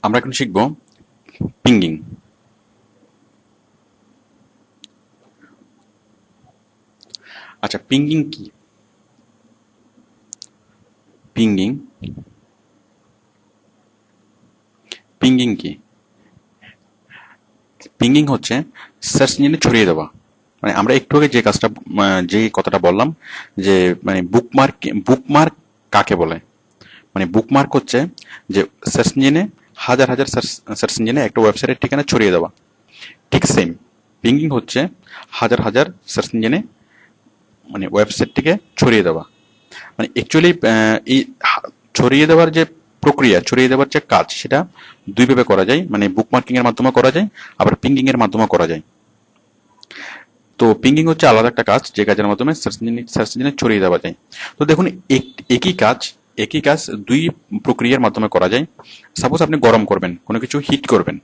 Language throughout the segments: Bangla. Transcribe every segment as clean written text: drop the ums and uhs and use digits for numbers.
আমরা এখন শিখব পিঙ্গিং। আচ্ছা, পিঙ্গিং কি? পিঙ্গিং পিঙ্গিং কি? পিঙ্গিং হচ্ছে সার্চ ইঞ্জিনে ছড়িয়ে দেওয়া। মানে আমরা একটু আগে যে কাজটা যে কথাটা বললাম যে মানে বুকমার্ক কাকে বলে? মানে বুকমার্ক হচ্ছে যে সার্চ ইঞ্জিনে হাজার হাজার সার্চ ইঞ্জিনে একটা ওয়েবসাইটের ঠিকানা ছড়িয়ে দেওয়া। ঠিক সেম পিঙ্গিং হচ্ছে হাজার হাজার সার্চ ইঞ্জিনে মানে ওয়েবসাইটটিকে ছড়িয়ে দেওয়া। মানে অ্যাকচুয়ালি এই ছড়িয়ে দেওয়ার যে প্রক্রিয়া, ছড়িয়ে দেওয়ার যে কাজ, সেটা দুইভাবে করা যায়। মানে বুকমার্কিং এর মাধ্যমে করা যায়, আবার পিঙ্গিং এর মাধ্যমে করা যায়। তো পিঙ্গিং হচ্ছে আলাদা একটা কাজ, যে কাজের মাধ্যমে সার্চ ইঞ্জিনে ছড়িয়ে দেওয়া যায়। তো দেখুন, একই কাজ একই কাজ দুই প্রক্রিয়ার মাধ্যমে করা যায়। সাপোজ আপনি গরম করবেন, কোনো কিছু হিট করবেন।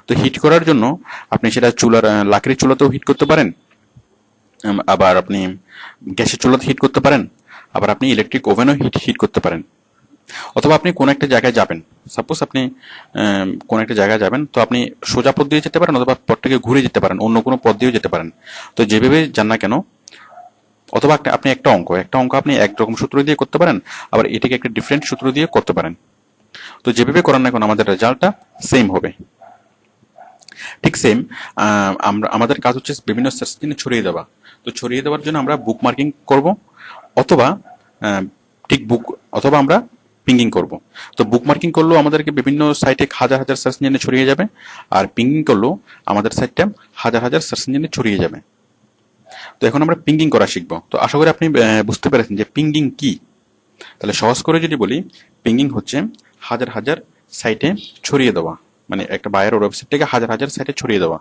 তো হিট করার জন্য আপনি সেটা লাকড়ির চুলাতেও হিট করতে পারেন, আবার আপনি গ্যাসের চুলাতে হিট করতে পারেন, আবার আপনি ইলেকট্রিক ওভেনও হিট করতে পারেন। অথবা আপনি কোনো একটা জায়গায় যাবেন, সাপোজ আপনি কোনো একটা জায়গায় যাবেন, তো আপনি সোজা পথ দিয়ে যেতে পারেন, অথবা পথটাকে ঘুরে যেতে পারেন, অন্য কোনো পথ দিয়েও যেতে পারেন। তো যেভাবে যান না কেন, অথবা আপনি একটা অঙ্ক আপনি একরকম সূত্র দিয়ে করতে পারেন, আবার এটিকে একটা ডিফারেন্ট সূত্র দিয়ে করতে পারেন। তো যেভাবে করেন না কেন, আমাদের রেজাল্টটা সেম হবে। ঠিক সেম আমাদের কাজ হচ্ছে বিভিন্ন সার্চ ইঞ্জিনে ছড়িয়ে দেওয়া। তো ছড়িয়ে দেওয়ার জন্য আমরা বুক মার্কিং করবো, অথবা আহ, ঠিক বুক অথবা আমরা পিঙ্গিং করব। তো বুক মার্কিং করলেও আমাদেরকে বিভিন্ন সাইটে হাজার হাজার সার্চ ইঞ্জিনে ছড়িয়ে যাবে, আর পিঙ্গিং করলেও আমাদের সাইটটা হাজার হাজার সার্চ ইঞ্জিনে ছড়িয়ে যাবে। তো এখন আমরা পিঙ্গিং করা শিখবো। তো আশা করি আপনি বুঝতে পেরেছেন যে পিঙ্গিং কি। তাহলে সহজ করে যদি বলি, পিঙ্গিং হচ্ছে হাজার হাজার সাইটে ছড়িয়ে দেওয়া। মানে একটা বায়ার ওয়েবসাইট থেকে হাজার হাজার সাইটে ছড়িয়ে দেওয়া,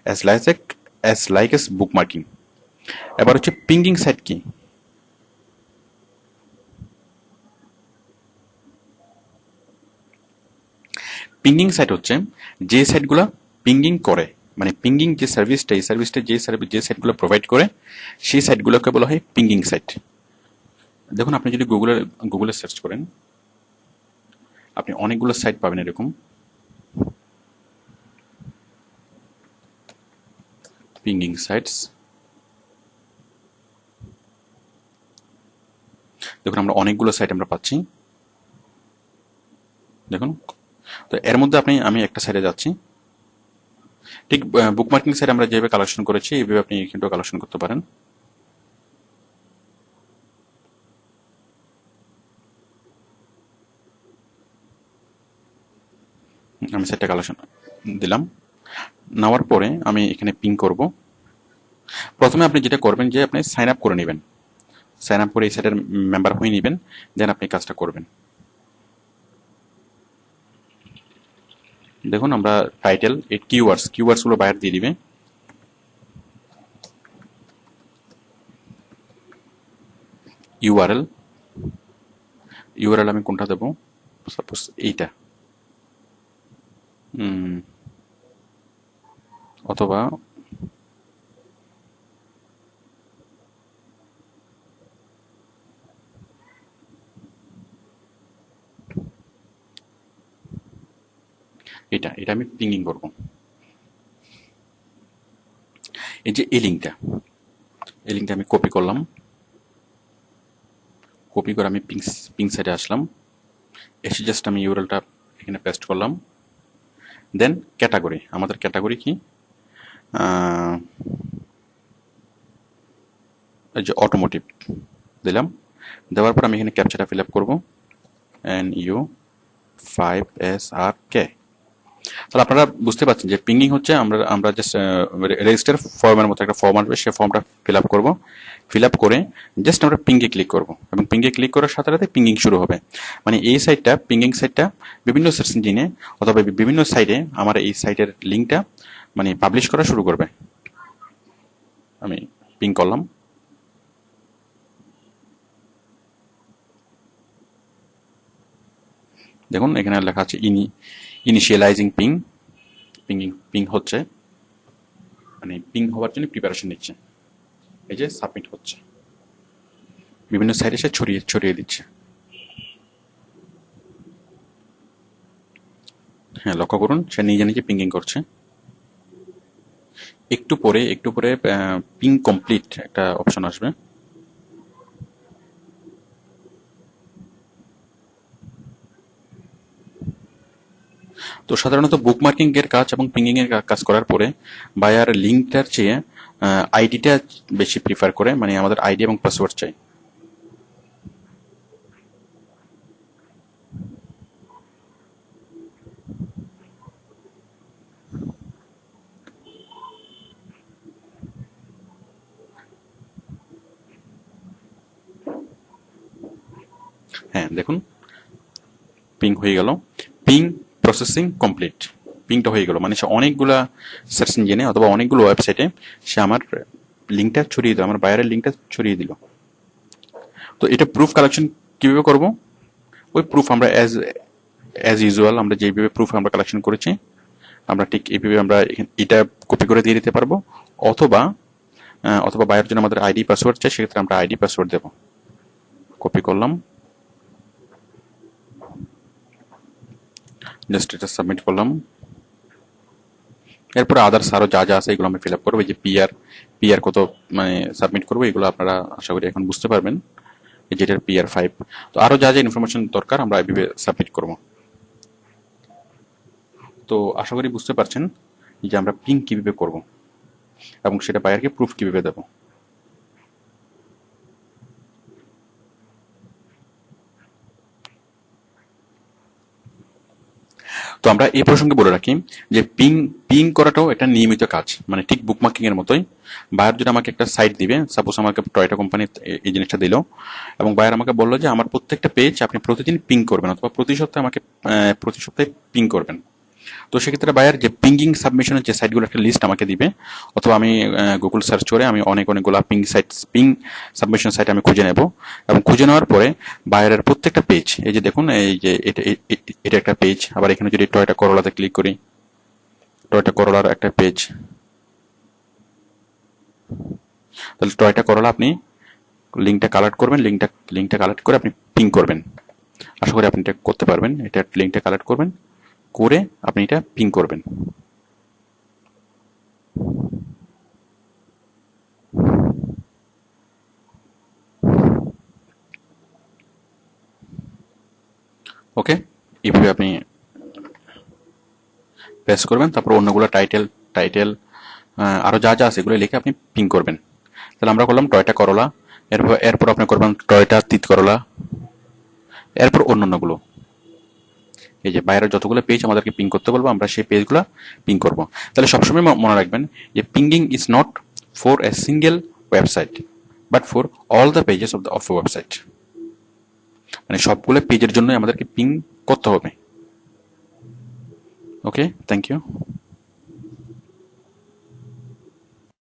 অ্যাজ লাইক এস বুক মার্কিং। এবার হচ্ছে পিঙ্গিং সাইট কি? পিঙ্গিং সাইট হচ্ছে যে সাইটগুলো পিঙ্গিং করে, মানে পিঙ্গিং যে সার্ভিসটা, এই সার্ভিসটা যে সাইটগুলো প্রোভাইড করে, সেই সাইটগুলোকে বলা হয় পিঙ্গিং সাইট। দেখুন, আপনি যদি গুগলে সার্চ করেন, আপনি অনেকগুলো সাইট পাবেন এরকম পিঙ্গিং সাইটস। দেখুন, আমরা অনেকগুলো সাইট আমরা পাচ্ছি। দেখুন, তো এর মধ্যে আমি একটা সাইটে যাচ্ছি। ঠিক বুকমার্কিং সাইট আমরা যেভাবে কালেকশন করেছি, এইভাবে আপনি কিন্তু কালেকশন করতে পারেন। আমি সাইটটা কালেকশন দিলাম। নেওয়ার পরে আমি এখানে পিং করব। প্রথমে আপনি যেটা করবেন যে আপনি সাইন আপ করে নেবেন, সাইন আপ করে এই সাইটের মেম্বার হয়ে নেবেন, দেন আপনি কাজটা করবেন। দেখুন, আমরা টাইটেল এই কিওয়ার্ডস গুলো বাইরে দিয়ে দিবে। ইউআরএল ইউআরএল আমি কোনটা দেবো? সাপোজ এইটা, অথবা এটা আমি পিঙ্গিং করব। এই যে এই লিঙ্কটা আমি কপি করলাম। কপি করে আমি পিং সাইডে আসলাম, এসে জাস্ট আমি ইউআরএলটা এখানে পেস্ট করলাম। দেন ক্যাটাগরি, আমাদের ক্যাটাগরি কি? এই যে অটোমোটিভ দিলাম। দেওয়ার পর আমি এখানে ক্যাপচাটা ফিল আপ করবো, NU5SRK। তাহলে আপনারা বুঝতে পারছেন যে পিঙ্গিং হচ্ছে আমরা জাস্ট রেজিস্টার ফর্মের মতো একটা ফর্ম আসবে, সেই ফর্মটা ফিল আপ করবো। ফিল আপ করে জাস্ট আমরা পিঙ্গে ক্লিক করব, এবং পিঙ্গে ক্লিক করার সাথে সাথে পিঙ্গিং শুরু হবে। মানে এই সাইটটা, পিঙ্গিং সাইটটা বিভিন্ন সার্চ ইঞ্জিনে অথবা বিভিন্ন সাইটে আমার এই সাইটের লিঙ্কটা মানে পাবলিশ করা শুরু করবে। আমি পিং করলাম। দেখুন, এখানে লেখা আছে ইনিশিয়ালাইজিং পিং হচ্ছে, মানে পিং হওয়ার জন্য প্রিপারেশন নিচ্ছে। এই যে সাবমিট হচ্ছে, বিভিন্ন সাইটে সে ছড়িয়ে দিচ্ছে। হ্যাঁ, লক্ষ্য করুন সে নিজে নিজে পিঙ্গিং করছে। একটু পরে পিং কমপ্লিট একটা অপশন আসবে। তো সাধারণত বুকমার্কিং এর কাজ এবং পিঙ্গিং এর কাজ করার পরে বায়ার লিঙ্কটার চেয়ে আইডিটা বেশি প্রিফার করে, মানে আমাদের আইডি এবং পাসওয়ার্ড চাই। হ্যাঁ দেখুন, পিং হয়ে গেল। Ping processing complete. পিংটা হয়ে গেল, মানে সে অনেকগুলা সার্চ ইঞ্জিনে অথবা অনেকগুলো ওয়েবসাইটে সে আমার লিঙ্কটা ছড়িয়ে দিল, আমার বায়ারের লিঙ্কটা ছড়িয়ে দিল। তো এটা প্রুফ কালেকশন কিভাবে করব? ওই প্রুফ আমরা অ্যাজ অ্যাজ ইউজুয়াল আমরা যেভাবে প্রুফ আমরা কালেকশন করেছি, আমরা ঠিক এইভাবে আমরা এটা কপি করে দিয়ে দিতে পারবো। অথবা অথবা বায়ার জন্য আমাদের আইডি পাসওয়ার্ড চাই, সেক্ষেত্রে আমরা আইডি পাসওয়ার্ড দেবো। কপি করলাম, জাস্ট এটা সাবমিট করলাম। এরপরে আদার্স আরো যা যা আছে এগুলো আমি ফিল আপ করবো। এই যে পিআর কত মানে সাবমিট করবো, এগুলো আপনারা আশা করি এখন বুঝতে পারবেন। যেটার PR5। তো আরো যা যা ইনফরমেশন দরকার আমরা এইভাবে সাবমিট করব। তো আশা করি বুঝতে পারছেন যে আমরা পিং কিভাবে করব এবং সেটা বায়ারকে প্রুফ কিভাবে দেব। তো আমরা এই প্রসঙ্গে বলে রাখি যে পিং পিং করাটাও একটা নিয়মিত কাজ, মানে ঠিক বুকমার্কিং এর মতোই। বায়ার যদি আমাকে একটা সাইট দিবে, সাপোজ আমাকে টয়টা কোম্পানি এই জিনিসটা দিল এবং বায়ার আমাকে বললো যে আমার প্রত্যেকটা পেজ আপনি প্রতিদিন পিং করবেন অথবা প্রতি সপ্তাহে পিং করবেন। তো সেক্ষেত্রে বায়ার যে পিঙ্গিং সাবমিশনের যে সাইটগুলো একটা লিস্ট আমাকে দিবে, অথবা আমি গুগল সার্চ করে আমি অনেকগুলো পিং সাবমিশন সাইট আমি খুঁজে নেব। এবং খুঁজে নেওয়ার পরে বায়ারের প্রত্যেকটা পেজ, এই যে দেখুন এই যে এটা একটা পেজ। আবার এখানে যদি টয়টা করোলাতে ক্লিক করি, টয়টা করোলার একটা পেজ। তাহলে টয়টা করোলা আপনি লিঙ্কটা কালেক্ট করবেন, লিঙ্কটা কালেক্ট করে আপনি পিং করবেন। আশা করি আপনি এটা করতে পারবেন। এটা লিঙ্কটা কালেক্ট করবেন, করে আপনি এটা পিং করবেন। ওকে, এইভাবে আপনি প্রেস করবেন, তারপর অন্যগুলো টাইটেল আরো যা যা আছে এগুলো লিখে আপনি পিং করবেন। তাহলে আমরা করলাম টয়টা করলা, এরপর আপনি করবেন টয়টা তিত করলা, এরপর অন্যান্যগুলো। এই যে বাইরের যতগুলো পেজ আমাদেরকে পিং করতে বলবো আমরা সেই পেজগুলো পিং করব। তাহলে সবসময় মনে রাখবেন যে পিঙ্গিং is not for a single website but for all the pages of the website. মানে সবগুলো পেজের জন্য আমাদেরকে পিং করতে হবে। ওকে, থ্যাংক ইউ।